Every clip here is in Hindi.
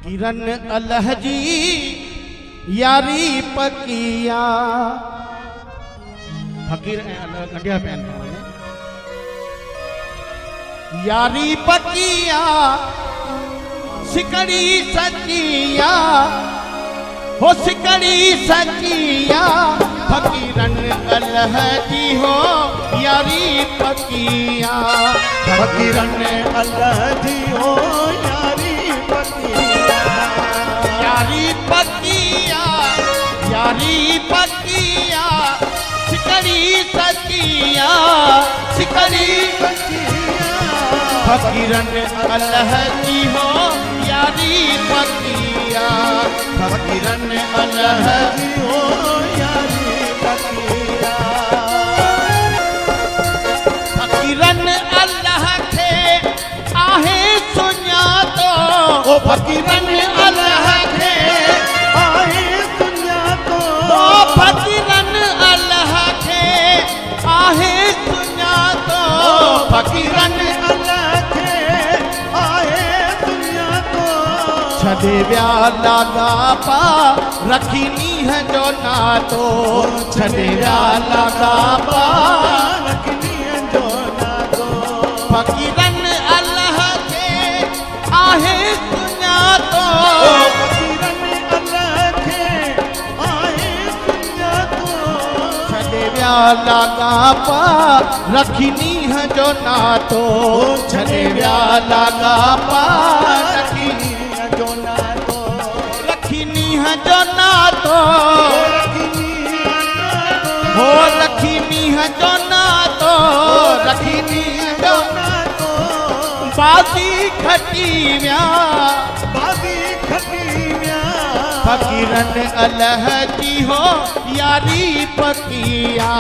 फकीरन अल्लाह जी यारी पकिया। फकीर गंढिया पहन यारी पकिया सिकड़ी सचिया हो सिकड़ी सचिया। फकीरन अल्लाह जी हो यारी पकिया। फकीरन अल्लाह जी हो यारी पकिया। यारी पकिया यारी पकिया सिकड़ी सचिया सिकड़ी पकिया। फकीरन अल्लाह जी हो यारी पकिया। फकीरन अल्लाह जी हो यारी पकिया। फकीरन अल्लाह के आहे सुना तो ओ फकीरन अल्लाह के आए दुनिया को ओ फकीरन अल्लाह के आहे सुना तो फकीरन अल्लाह के आए दुनिया को छदे व्या लागा पा रखनी है जो ना तो छदे व्या लागा पा रखनी जो ना दो। फकीरन अल्लाह के आहे सुना तो फकीरन अल्लाह के आए दुनिया को छदे व्या लागा पा रखनी है जो ना तो छदे व्या लागा पा रखनी जो ना दो। रखनी है जो ना तो हो रखनी है जो ना तो रखनी है जो बाजी खटी व्या बाजी खटीव्या। फकीरन अल्लाह जी हो यारी पकिया।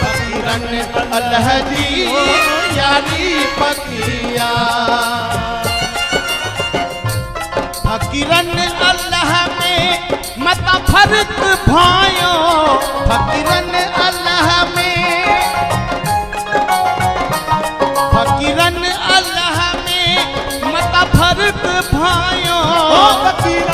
फकीरन अल्लाह जी यारी पकिया। फकीरन अल्लाह में मत फर्क भायो। फकीरन अल्लाह में फकीरन अल्लाह में मत फर्क भायो। फकीरन